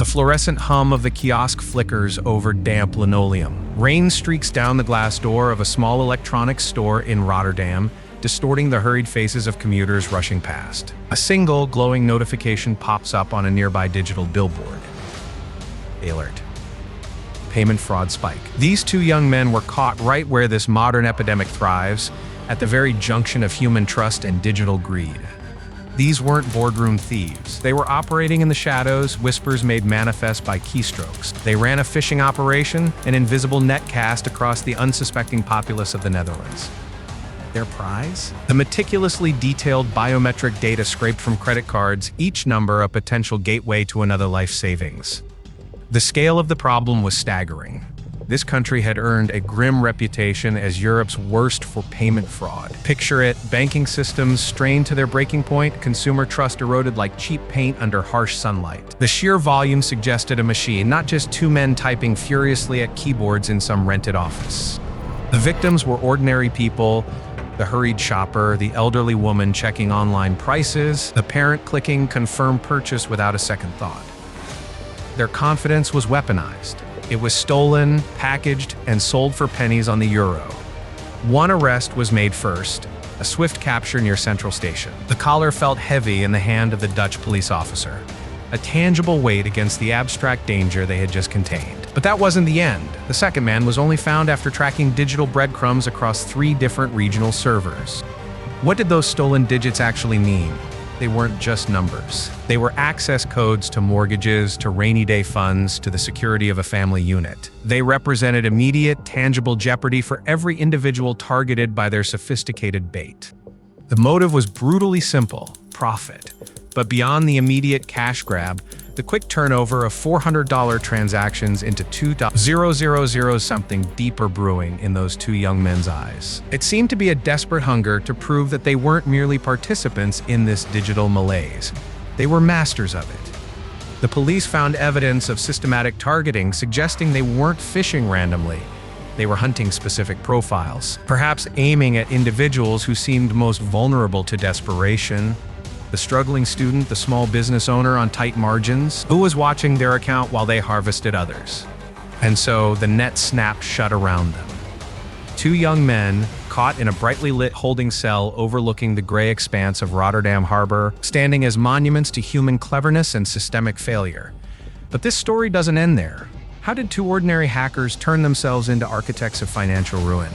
The fluorescent hum of the kiosk flickers over damp linoleum. Rain streaks down the glass door of a small electronics store in Rotterdam, distorting the hurried faces of commuters rushing past. A single, glowing notification pops up on a nearby digital billboard. Alert. Payment fraud spike. These two young men were caught right where this modern epidemic thrives, at the very junction of human trust and digital greed. These weren't boardroom thieves. They were operating in the shadows, whispers made manifest by keystrokes. They ran a phishing operation, an invisible net cast across the unsuspecting populace of the Netherlands. Their prize? The meticulously detailed biometric data scraped from credit cards, each number a potential gateway to another life savings. The scale of the problem was staggering. This country had earned a grim reputation as Europe's worst for payment fraud. Picture it, banking systems strained to their breaking point, consumer trust eroded like cheap paint under harsh sunlight. The sheer volume suggested a machine, not just two men typing furiously at keyboards in some rented office. The victims were ordinary people, the hurried shopper, the elderly woman checking online prices, the parent clicking confirm purchase without a second thought. Their confidence was weaponized. It was stolen, packaged, and sold for pennies on the euro. One arrest was made first, a swift capture near Central Station. The collar felt heavy in the hand of the Dutch police officer, a tangible weight against the abstract danger they had just contained. But that wasn't the end. The second man was only found after tracking digital breadcrumbs across 3 different regional servers. What did those stolen digits actually mean? They weren't just numbers. They were access codes to mortgages, to rainy day funds, to the security of a family unit. They represented immediate, tangible jeopardy for every individual targeted by their sophisticated bait. The motive was brutally simple: profit. But beyond the immediate cash grab, the quick turnover of $400 transactions into $2,000 something deeper brewing in those two young men's eyes. It seemed to be a desperate hunger to prove that they weren't merely participants in this digital malaise. They were masters of it. The police found evidence of systematic targeting, suggesting they weren't phishing randomly. They were hunting specific profiles, perhaps aiming at individuals who seemed most vulnerable to desperation. The struggling student, the small business owner on tight margins, who was watching their account while they harvested others. And so the net snapped shut around them. Two young men, caught in a brightly lit holding cell overlooking the gray expanse of Rotterdam Harbor, standing as monuments to human cleverness and systemic failure. But this story doesn't end there. How did two ordinary hackers turn themselves into architects of financial ruin?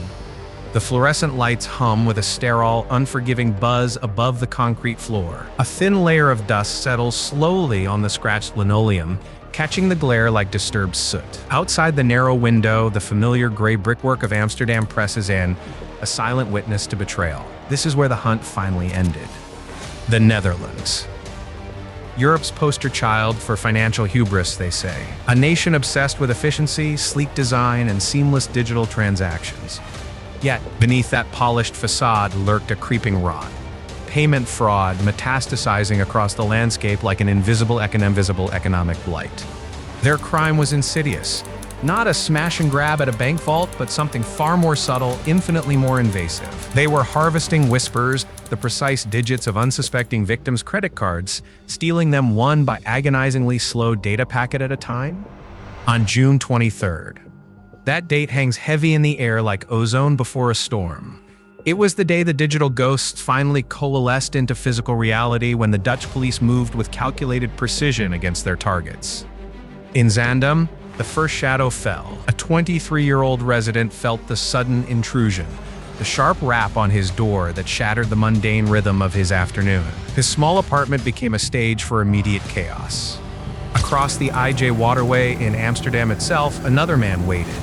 The fluorescent lights hum with a sterile, unforgiving buzz above the concrete floor. A thin layer of dust settles slowly on the scratched linoleum, catching the glare like disturbed soot. Outside the narrow window, the familiar gray brickwork of Amsterdam presses in, a silent witness to betrayal. This is where the hunt finally ended. The Netherlands. Europe's poster child for financial hubris, they say. A nation obsessed with efficiency, sleek design, and seamless digital transactions. Yet, beneath that polished facade lurked a creeping rot. Payment fraud metastasizing across the landscape like an invisible economic blight. Their crime was insidious. Not a smash and grab at a bank vault, but something far more subtle, infinitely more invasive. They were harvesting whispers, the precise digits of unsuspecting victims' credit cards, stealing them one by agonizingly slow data packet at a time. On June 23rd. That date hangs heavy in the air like ozone before a storm. It was the day the digital ghosts finally coalesced into physical reality, when the Dutch police moved with calculated precision against their targets. In Zaandam, the first shadow fell. A 23-year-old resident felt the sudden intrusion, the sharp rap on his door that shattered the mundane rhythm of his afternoon. His small apartment became a stage for immediate chaos. Across the IJ waterway in Amsterdam itself, another man waited.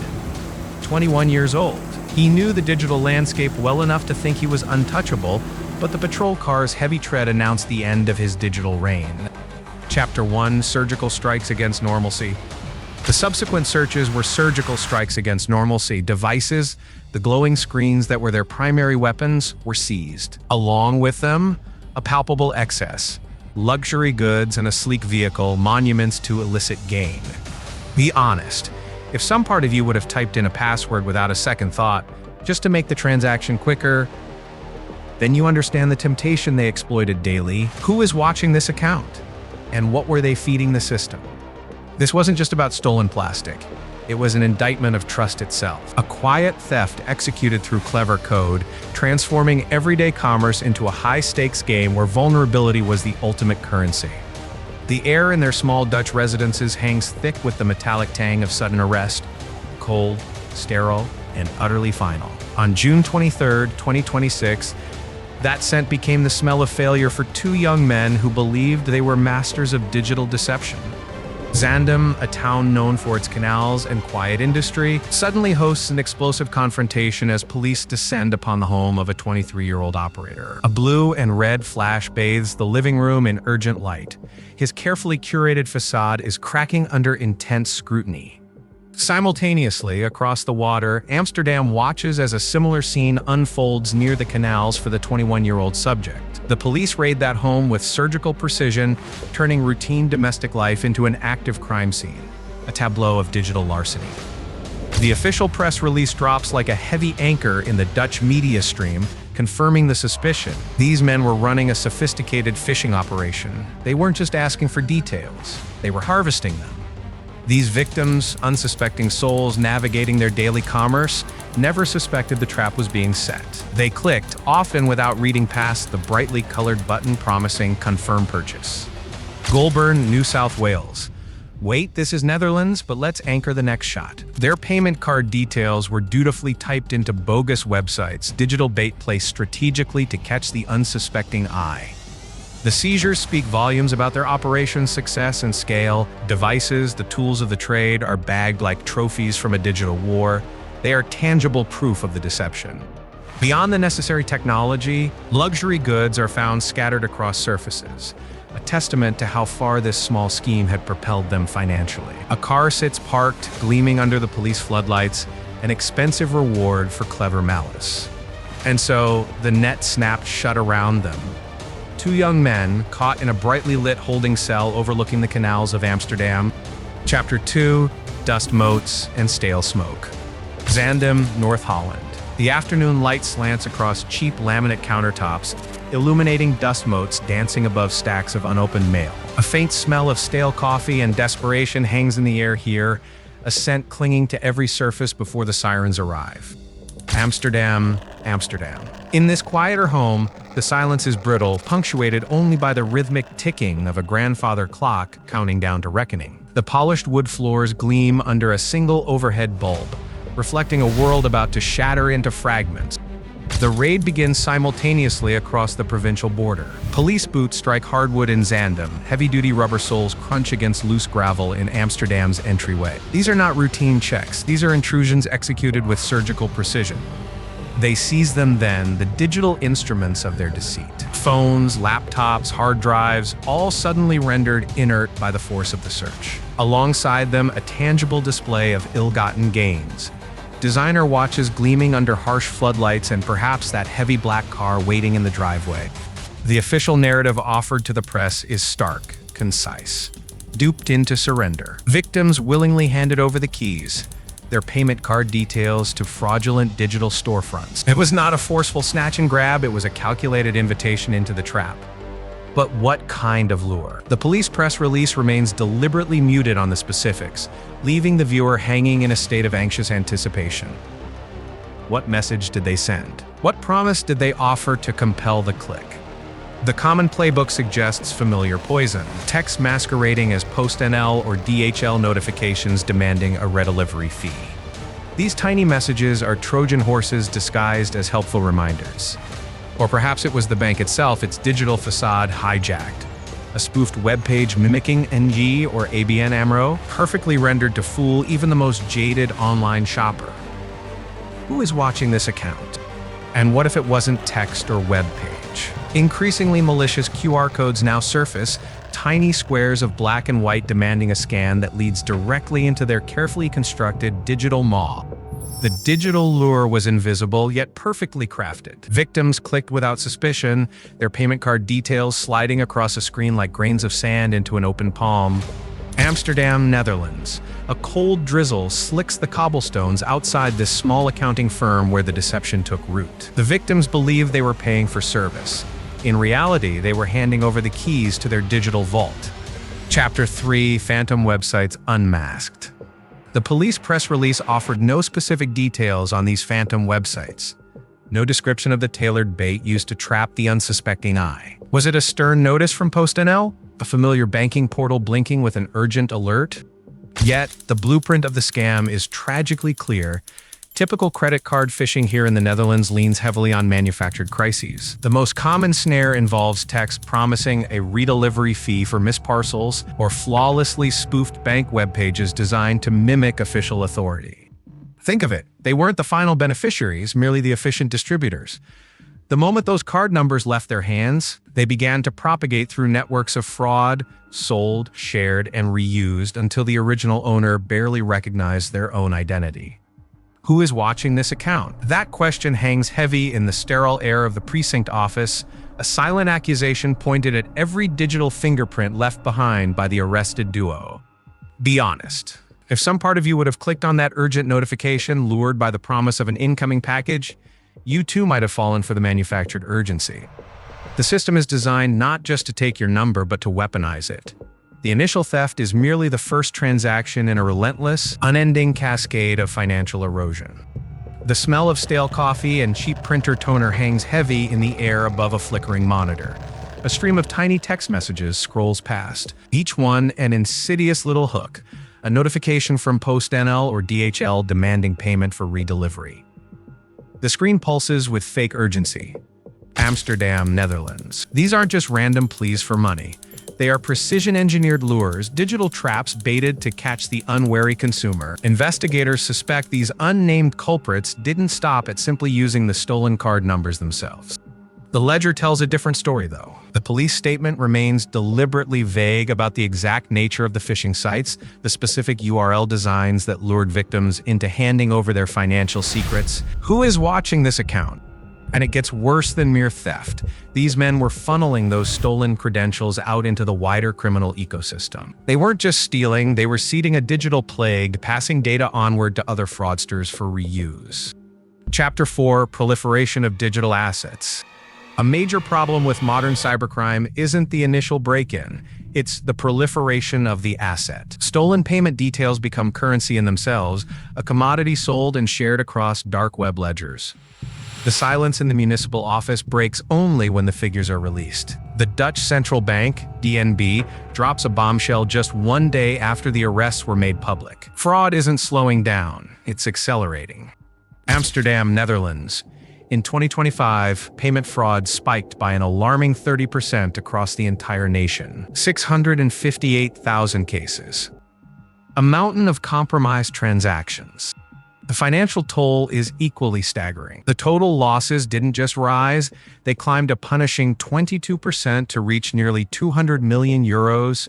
21 years old. He knew the digital landscape well enough to think he was untouchable, but the patrol car's heavy tread announced the end of his digital reign. Chapter 1: Surgical Strikes Against Normalcy. The subsequent searches were surgical strikes against normalcy. Devices, the glowing screens that were their primary weapons, were seized. Along with them, a palpable excess. Luxury goods and a sleek vehicle, monuments to illicit gain. Be honest. If some part of you would have typed in a password without a second thought, just to make the transaction quicker, then you understand the temptation they exploited daily. Who is watching this account? And what were they feeding the system? This wasn't just about stolen plastic. It was an indictment of trust itself. A quiet theft executed through clever code, transforming everyday commerce into a high-stakes game where vulnerability was the ultimate currency. The air in their small Dutch residences hangs thick with the metallic tang of sudden arrest, cold, sterile, and utterly final. On June 23, 2026, that scent became the smell of failure for two young men who believed they were masters of digital deception. Zaandam, a town known for its canals and quiet industry, suddenly hosts an explosive confrontation as police descend upon the home of a 23-year-old operator. A blue and red flash bathes the living room in urgent light. His carefully curated facade is cracking under intense scrutiny. Simultaneously, across the water, Amsterdam watches as a similar scene unfolds near the canals for the 21-year-old subject. The police raid that home with surgical precision, turning routine domestic life into an active crime scene, a tableau of digital larceny. The official press release drops like a heavy anchor in the Dutch media stream, confirming the suspicion. These men were running a sophisticated phishing operation. They weren't just asking for details, they were harvesting them. These victims, unsuspecting souls navigating their daily commerce, never suspected the trap was being set. They clicked, often without reading past the brightly colored button promising confirm purchase. Goulburn, New South Wales. Wait, this is Netherlands, but let's anchor the next shot. Their payment card details were dutifully typed into bogus websites, digital bait placed strategically to catch the unsuspecting eye. The seizures speak volumes about their operation's success and scale. Devices, the tools of the trade, are bagged like trophies from a digital war. They are tangible proof of the deception. Beyond the necessary technology, luxury goods are found scattered across surfaces, a testament to how far this small scheme had propelled them financially. A car sits parked, gleaming under the police floodlights, an expensive reward for clever malice. And so, the net snapped shut around them. Two young men caught in a brightly lit holding cell overlooking the canals of Amsterdam. Chapter 2, Dust Motes and Stale Smoke. Zaandam, North Holland. The afternoon light slants across cheap laminate countertops, illuminating dust motes dancing above stacks of unopened mail. A faint smell of stale coffee and desperation hangs in the air here, a scent clinging to every surface before the sirens arrive. Amsterdam, Amsterdam. In this quieter home, the silence is brittle, punctuated only by the rhythmic ticking of a grandfather clock counting down to reckoning. The polished wood floors gleam under a single overhead bulb, reflecting a world about to shatter into fragments. The raid begins simultaneously across the provincial border. Police boots strike hardwood in Zaandam, heavy-duty rubber soles crunch against loose gravel in Amsterdam's entryway. These are not routine checks, these are intrusions executed with surgical precision. They seize them then, the digital instruments of their deceit. Phones, laptops, hard drives, all suddenly rendered inert by the force of the search. Alongside them, a tangible display of ill-gotten gains. Designer watches gleaming under harsh floodlights and perhaps that heavy black car waiting in the driveway. The official narrative offered to the press is stark, concise. Duped into surrender. Victims willingly handed over the keys, their payment card details to fraudulent digital storefronts. It was not a forceful snatch and grab, it was a calculated invitation into the trap. But what kind of lure? The police press release remains deliberately muted on the specifics, leaving the viewer hanging in a state of anxious anticipation. What message did they send? What promise did they offer to compel the click? The common playbook suggests familiar poison, text masquerading as PostNL or DHL notifications demanding a redelivery fee. These tiny messages are Trojan horses disguised as helpful reminders. Or perhaps it was the bank itself, its digital facade hijacked. A spoofed webpage mimicking NG or ABN AMRO, perfectly rendered to fool even the most jaded online shopper. Who is watching this account? And what if it wasn't text or web page? Increasingly malicious QR codes now surface, tiny squares of black and white demanding a scan that leads directly into their carefully constructed digital maw. The digital lure was invisible, yet perfectly crafted. Victims clicked without suspicion, their payment card details sliding across a screen like grains of sand into an open palm. Amsterdam, Netherlands. A cold drizzle slicks the cobblestones outside this small accounting firm where the deception took root. The victims believed they were paying for service. In reality, they were handing over the keys to their digital vault. Chapter 3: Phantom Websites Unmasked. The police press release offered no specific details on these phantom websites. No description of the tailored bait used to trap the unsuspecting eye. Was it a stern notice from PostNL? A familiar banking portal blinking with an urgent alert? Yet, the blueprint of the scam is tragically clear. Typical credit card phishing here in the Netherlands leans heavily on manufactured crises. The most common snare involves text promising a redelivery fee for missed parcels or flawlessly spoofed bank web pages designed to mimic official authority. Think of it, they weren't the final beneficiaries, merely the efficient distributors. The moment those card numbers left their hands, they began to propagate through networks of fraud, sold, shared, and reused until the original owner barely recognized their own identity. Who is watching this account? That question hangs heavy in the sterile air of the precinct office, a silent accusation pointed at every digital fingerprint left behind by the arrested duo. Be honest. If some part of you would have clicked on that urgent notification, lured by the promise of an incoming package, you too might have fallen for the manufactured urgency. The system is designed not just to take your number, but to weaponize it. The initial theft is merely the first transaction in a relentless, unending cascade of financial erosion. The smell of stale coffee and cheap printer toner hangs heavy in the air above a flickering monitor. A stream of tiny text messages scrolls past, each one an insidious little hook, a notification from PostNL or DHL demanding payment for redelivery. The screen pulses with fake urgency. Amsterdam, Netherlands. These aren't just random pleas for money. They are precision-engineered lures, digital traps baited to catch the unwary consumer. Investigators suspect these unnamed culprits didn't stop at simply using the stolen card numbers themselves. The ledger tells a different story, though. The police statement remains deliberately vague about the exact nature of the phishing sites, the specific URL designs that lured victims into handing over their financial secrets. Who is watching this account? And it gets worse than mere theft. These men were funneling those stolen credentials out into the wider criminal ecosystem. They weren't just stealing, they were seeding a digital plague, passing data onward to other fraudsters for reuse. Chapter 4: Proliferation of Digital Assets. A major problem with modern cybercrime isn't the initial break-in, it's the proliferation of the asset. Stolen payment details become currency in themselves, a commodity sold and shared across dark web ledgers. The silence in the municipal office breaks only when the figures are released. The Dutch central bank, DNB, drops a bombshell just one day after the arrests were made public. Fraud isn't slowing down, it's accelerating. Amsterdam, Netherlands. In 2025, payment fraud spiked by an alarming 30% across the entire nation. 658,000 cases. A mountain of compromised transactions. The financial toll is equally staggering. The total losses didn't just rise, they climbed a punishing 22% to reach nearly 200 million euros.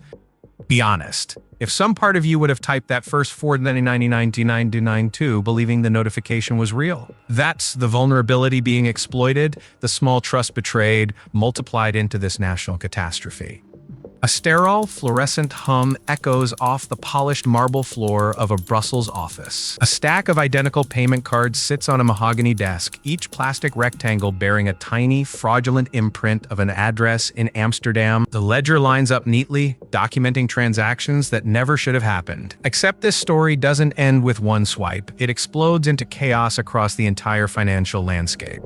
Be honest, if some part of you would have typed that first 499.99.92 believing the notification was real. That's the vulnerability being exploited, the small trust betrayed, multiplied into this national catastrophe. A sterile, fluorescent hum echoes off the polished marble floor of a Brussels office. A stack of identical payment cards sits on a mahogany desk, each plastic rectangle bearing a tiny, fraudulent imprint of an address in Amsterdam. The ledger lines up neatly, documenting transactions that never should have happened. Except this story doesn't end with one swipe. It explodes into chaos across the entire financial landscape.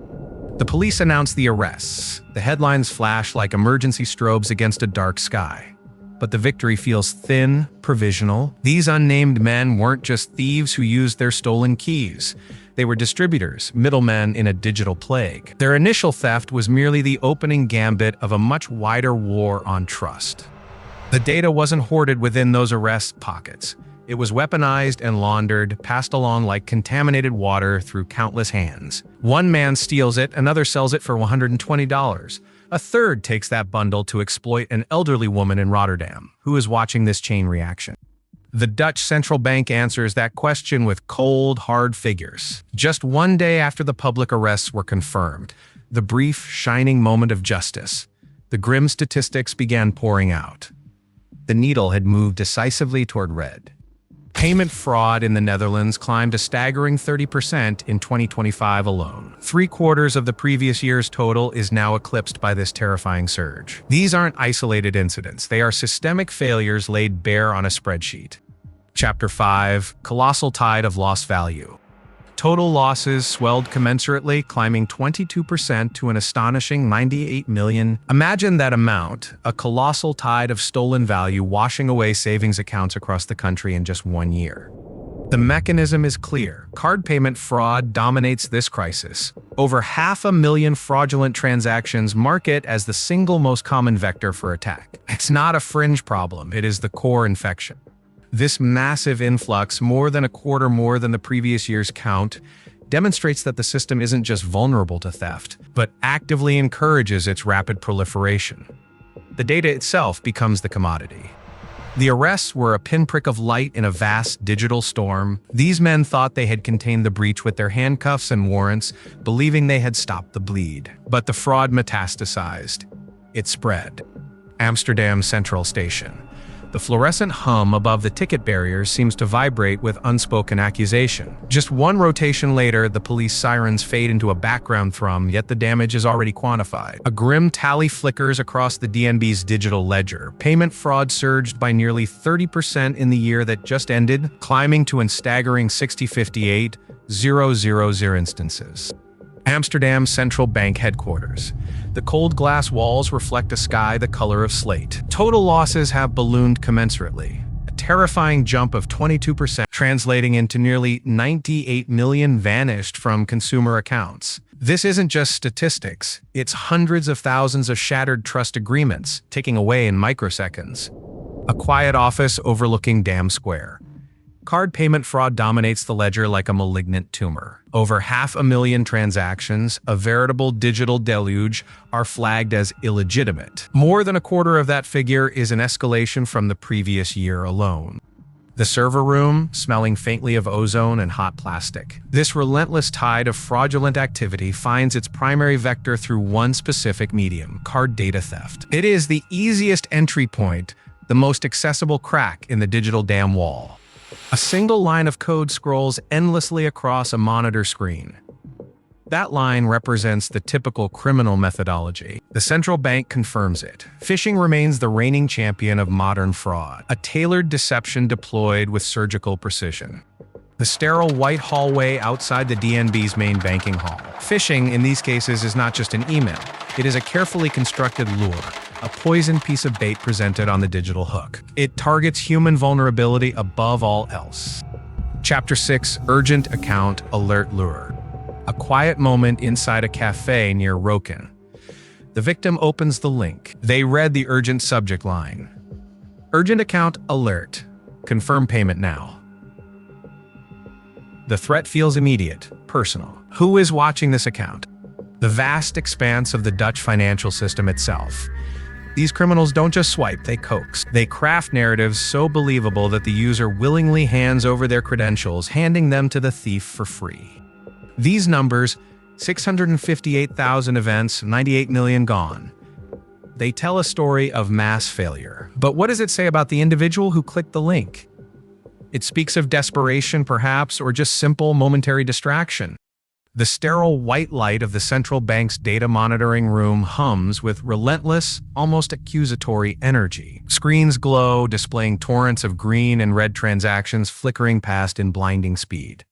The police announce the arrests. The headlines flash like emergency strobes against a dark sky. But the victory feels thin, provisional. These unnamed men weren't just thieves who used their stolen keys. They were distributors, middlemen in a digital plague. Their initial theft was merely the opening gambit of a much wider war on trust. The data wasn't hoarded within those arrest pockets. It was weaponized and laundered, passed along like contaminated water through countless hands. One man steals it, another sells it for $120. A third takes that bundle to exploit an elderly woman in Rotterdam, who is watching this chain reaction. The Dutch central bank answers that question with cold, hard figures. Just one day after the public arrests were confirmed, the brief, shining moment of justice, the grim statistics began pouring out. The needle had moved decisively toward red. Payment fraud in the Netherlands climbed a staggering 30% in 2025 alone. 3/4 of the previous year's total is now eclipsed by this terrifying surge. These aren't isolated incidents. They are systemic failures laid bare on a spreadsheet. Chapter 5: Colossal Tide of Lost Value. Total losses swelled commensurately, climbing 22% to an astonishing 98 million. Imagine that amount, a colossal tide of stolen value washing away savings accounts across the country in just 1 year. The mechanism is clear. Card payment fraud dominates this crisis. Over 500,000 fraudulent transactions mark it as the single most common vector for attack. It's not a fringe problem, it is the core infection. This massive influx, more than a quarter more than the previous year's count, demonstrates that the system isn't just vulnerable to theft, but actively encourages its rapid proliferation. The data itself becomes the commodity. The arrests were a pinprick of light in a vast digital storm. These men thought they had contained the breach with their handcuffs and warrants, believing they had stopped the bleed. But the fraud metastasized. It spread. Amsterdam Central Station. The fluorescent hum above the ticket barriers seems to vibrate with unspoken accusation. Just one rotation later, the police sirens fade into a background thrum, yet the damage is already quantified. A grim tally flickers across the DNB's digital ledger. Payment fraud surged by nearly 30% in the year that just ended, climbing to a staggering 60,000 instances. Amsterdam Central Bank headquarters. The cold glass walls reflect a sky the color of slate. Total losses have ballooned commensurately. A terrifying jump of 22%, translating into nearly 98 million vanished from consumer accounts. This isn't just statistics, it's hundreds of thousands of shattered trust agreements, ticking away in microseconds. A quiet office overlooking Dam Square. Card payment fraud dominates the ledger like a malignant tumor. Over 500,000 transactions, a veritable digital deluge, are flagged as illegitimate. More than a quarter of that figure is an escalation from the previous year alone. The server room, smelling faintly of ozone and hot plastic. This relentless tide of fraudulent activity finds its primary vector through one specific medium: card data theft. It is the easiest entry point, the most accessible crack in the digital dam wall. A single line of code scrolls endlessly across a monitor screen. That line represents the typical criminal methodology. The central bank confirms it. Phishing remains the reigning champion of modern fraud, a tailored deception deployed with surgical precision. The sterile white hallway outside the DNB's main banking hall. Phishing, in these cases, is not just an email. It is a carefully constructed lure, a poisoned piece of bait presented on the digital hook. It targets human vulnerability above all else. Chapter 6: Urgent Account Alert Lure. A quiet moment inside a cafe near Roken. The victim opens the link. They read the urgent subject line. Urgent account alert. Confirm payment now. The threat feels immediate, personal. Who is watching this account? The vast expanse of the Dutch financial system itself. These criminals don't just swipe, they coax. They craft narratives so believable that the user willingly hands over their credentials, handing them to the thief for free. These numbers, 658,000 events, 98 million gone. They tell a story of mass failure. But what does it say about the individual who clicked the link? It speaks of desperation, perhaps, or just simple momentary distraction. The sterile white light of the central bank's data monitoring room hums with relentless, almost accusatory energy. Screens glow, displaying torrents of green and red transactions flickering past in blinding speed.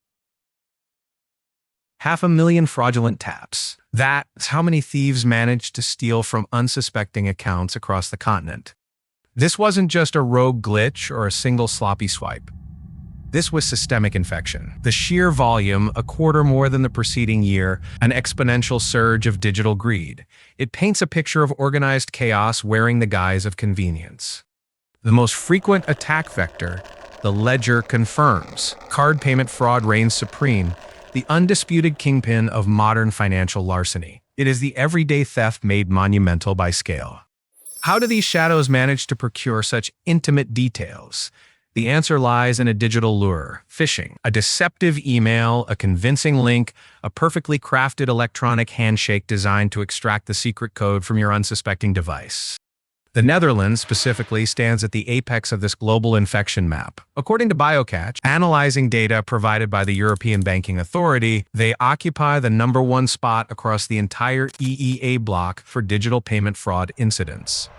500,000 fraudulent taps. That's how many thieves managed to steal from unsuspecting accounts across the continent. This wasn't just a rogue glitch or a single sloppy swipe. This was systemic infection. The sheer volume, a quarter more than the preceding year, an exponential surge of digital greed. It paints a picture of organized chaos wearing the guise of convenience. The most frequent attack vector, the ledger confirms. Card payment fraud reigns supreme, the undisputed kingpin of modern financial larceny. It is the everyday theft made monumental by scale. How do these shadows manage to procure such intimate details? The answer lies in a digital lure: phishing. A deceptive email, a convincing link, a perfectly crafted electronic handshake designed to extract the secret code from your unsuspecting device. The Netherlands, specifically, stands at the apex of this global infection map. According to BioCatch, analyzing data provided by the European Banking Authority, they occupy the #1 spot across the entire EEA bloc for digital payment fraud incidents.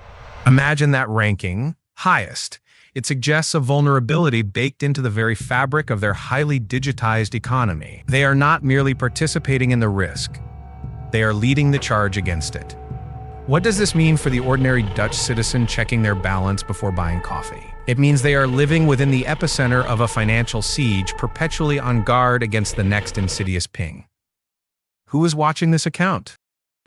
Imagine that ranking, highest. It suggests a vulnerability baked into the very fabric of their highly digitized economy. They are not merely participating in the risk. They are leading the charge against it. What does this mean for the ordinary Dutch citizen checking their balance before buying coffee? It means they are living within the epicenter of a financial siege, perpetually on guard against the next insidious ping. Who is watching this account?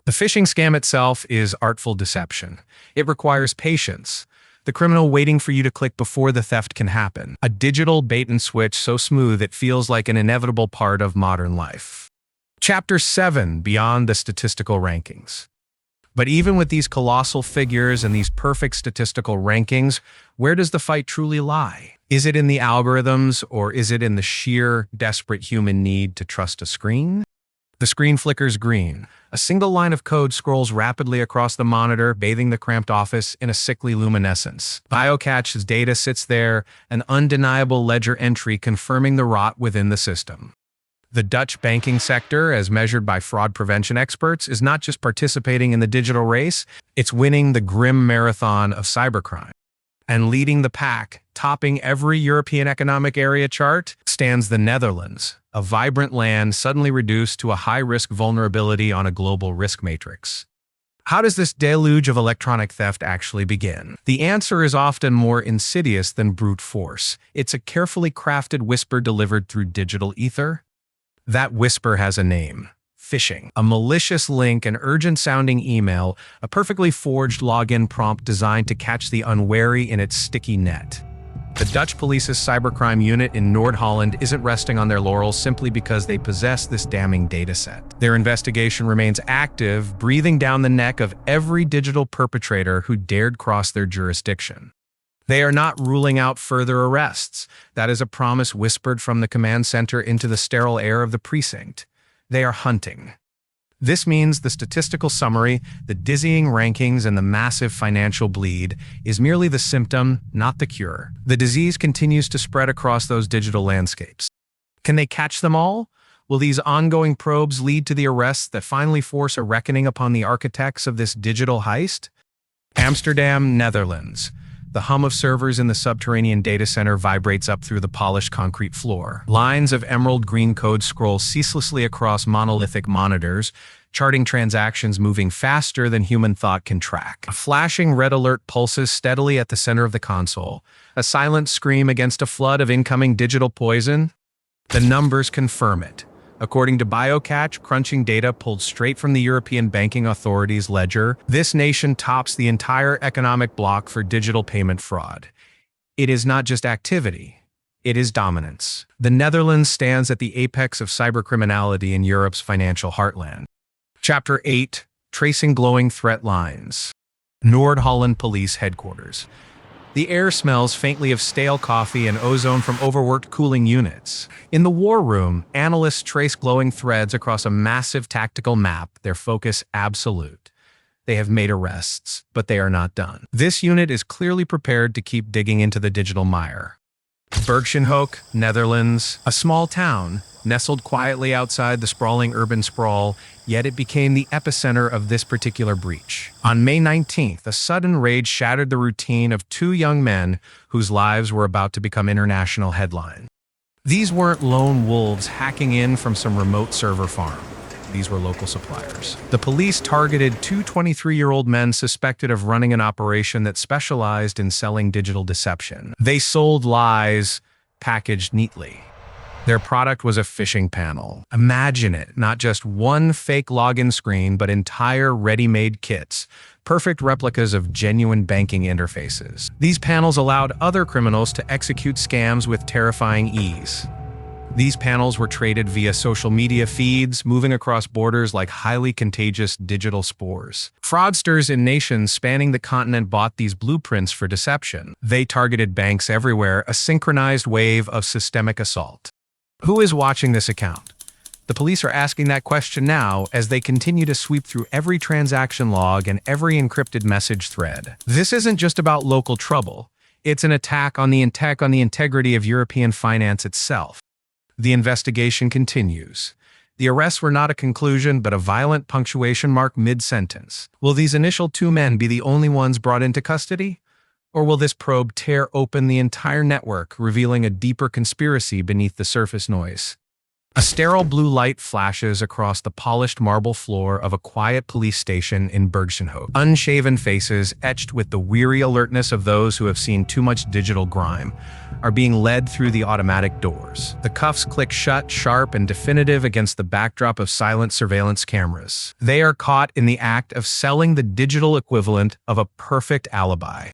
The phishing scam itself is artful deception. It requires patience, the criminal waiting for you to click before the theft can happen. A digital bait and switch so smooth it feels like an inevitable part of modern life. Chapter 7, Beyond the Statistical Rankings. But even with these colossal figures and these perfect statistical rankings, where does the fight truly lie? Is it in the algorithms, or is it in the sheer, desperate human need to trust a screen? The screen flickers green. A single line of code scrolls rapidly across the monitor, bathing the cramped office in a sickly luminescence. BioCatch's data sits there, an undeniable ledger entry confirming the rot within the system. The Dutch banking sector, as measured by fraud prevention experts, is not just participating in the digital race, it's winning the grim marathon of cybercrime. And leading the pack, topping every European Economic Area chart, stands the Netherlands, a vibrant land suddenly reduced to a high-risk vulnerability on a global risk matrix. How does this deluge of electronic theft actually begin? The answer is often more insidious than brute force. It's a carefully crafted whisper delivered through digital ether. That whisper has a name: phishing. A malicious link, an urgent-sounding email, a perfectly forged login prompt designed to catch the unwary in its sticky net. The Dutch police's cybercrime unit in Noord-Holland isn't resting on their laurels simply because they possess this damning dataset. Their investigation remains active, breathing down the neck of every digital perpetrator who dared cross their jurisdiction. They are not ruling out further arrests. That is a promise whispered from the command center into the sterile air of the precinct. They are hunting. This means the statistical summary, the dizzying rankings, and the massive financial bleed is merely the symptom, not the cure. The disease continues to spread across those digital landscapes. Can they catch them all? Will these ongoing probes lead to the arrests that finally force a reckoning upon the architects of this digital heist? Amsterdam, Netherlands. The hum of servers in the subterranean data center vibrates up through the polished concrete floor. Lines of emerald green code scroll ceaselessly across monolithic monitors, charting transactions moving faster than human thought can track. A flashing red alert pulses steadily at the center of the console, a silent scream against a flood of incoming digital poison. The numbers confirm it. According to BioCatch, crunching data pulled straight from the European Banking Authority's ledger, this nation tops the entire economic bloc for digital payment fraud. It is not just activity, it is dominance. The Netherlands stands at the apex of cybercriminality in Europe's financial heartland. Chapter 8, Tracing Glowing Threat Lines. Noord-Holland Police Headquarters. The air smells faintly of stale coffee and ozone from overworked cooling units. In the war room, analysts trace glowing threads across a massive tactical map, their focus absolute. They have made arrests, but they are not done. This unit is clearly prepared to keep digging into the digital mire. Bergsjenhoek, Netherlands, a small town, nestled quietly outside the sprawling urban sprawl, yet it became the epicenter of this particular breach. On May 19th, a sudden rage shattered the routine of two young men whose lives were about to become international headlines. These weren't lone wolves hacking in from some remote server farm. These were local suppliers. The police targeted two 23-year-old men suspected of running an operation that specialized in selling digital deception. They sold lies, packaged neatly. Their product was a phishing panel. Imagine it, not just one fake login screen, but entire ready-made kits, perfect replicas of genuine banking interfaces. These panels allowed other criminals to execute scams with terrifying ease. These panels were traded via social media feeds, moving across borders like highly contagious digital spores. Fraudsters in nations spanning the continent bought these blueprints for deception. They targeted banks everywhere, a synchronized wave of systemic assault. Who is watching this account? The police are asking that question now as they continue to sweep through every transaction log and every encrypted message thread. This isn't just about local trouble. It's an attack on the integrity of European finance itself. The investigation continues. The arrests were not a conclusion, but a violent punctuation mark mid-sentence. Will these initial 2 men be the only ones brought into custody? Or will this probe tear open the entire network, revealing a deeper conspiracy beneath the surface noise? A sterile blue light flashes across the polished marble floor of a quiet police station in Bergshenhoek. Unshaven faces, etched with the weary alertness of those who have seen too much digital grime, are being led through the automatic doors. The cuffs click shut, sharp and definitive against the backdrop of silent surveillance cameras. They are caught in the act of selling the digital equivalent of a perfect alibi.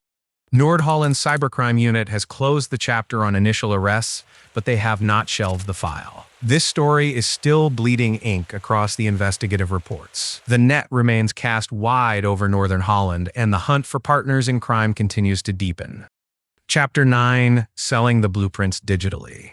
Noord-Holland's cybercrime unit has closed the chapter on initial arrests, but they have not shelved the file. This story is still bleeding ink across the investigative reports. The net remains cast wide over Northern Holland, and the hunt for partners in crime continues to deepen. Chapter 9: Selling the Blueprints Digitally.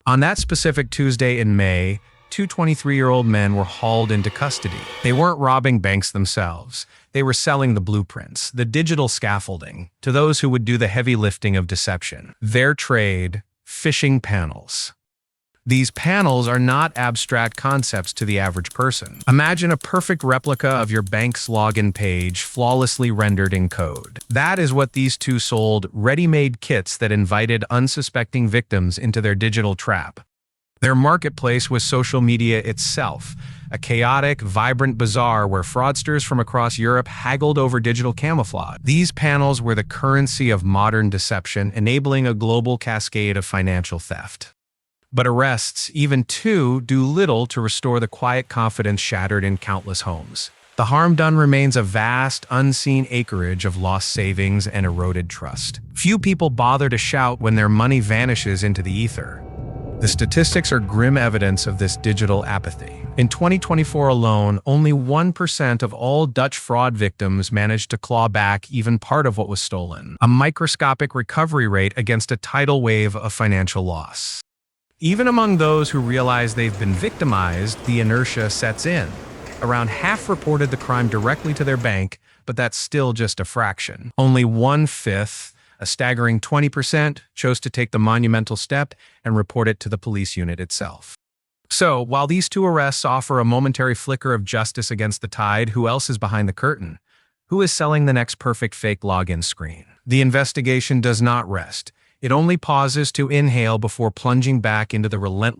On that specific Tuesday in May, 2 23-year-old men were hauled into custody. They weren't robbing banks themselves. They were selling the blueprints, the digital scaffolding, to those who would do the heavy lifting of deception. Their trade: phishing panels. These panels are not abstract concepts to the average person. Imagine a perfect replica of your bank's login page, flawlessly rendered in code. That is what these two sold: ready-made kits that invited unsuspecting victims into their digital trap. Their marketplace was social media itself, a chaotic, vibrant bazaar where fraudsters from across Europe haggled over digital camouflage. These panels were the currency of modern deception, enabling a global cascade of financial theft. But arrests, even 2, do little to restore the quiet confidence shattered in countless homes. The harm done remains a vast, unseen acreage of lost savings and eroded trust. Few people bother to shout when their money vanishes into the ether. The statistics are grim evidence of this digital apathy. In 2024 alone, only 1% of all Dutch fraud victims managed to claw back even part of what was stolen, a microscopic recovery rate against a tidal wave of financial loss. Even among those who realize they've been victimized, the inertia sets in. Around half reported the crime directly to their bank, but that's still just a fraction. Only 1/5, a staggering 20%, chose to take the monumental step and report it to the police unit itself. So, while these 2 arrests offer a momentary flicker of justice against the tide, who else is behind the curtain? Who is selling the next perfect fake login screen? The investigation does not rest. It only pauses to inhale before plunging back into the relentless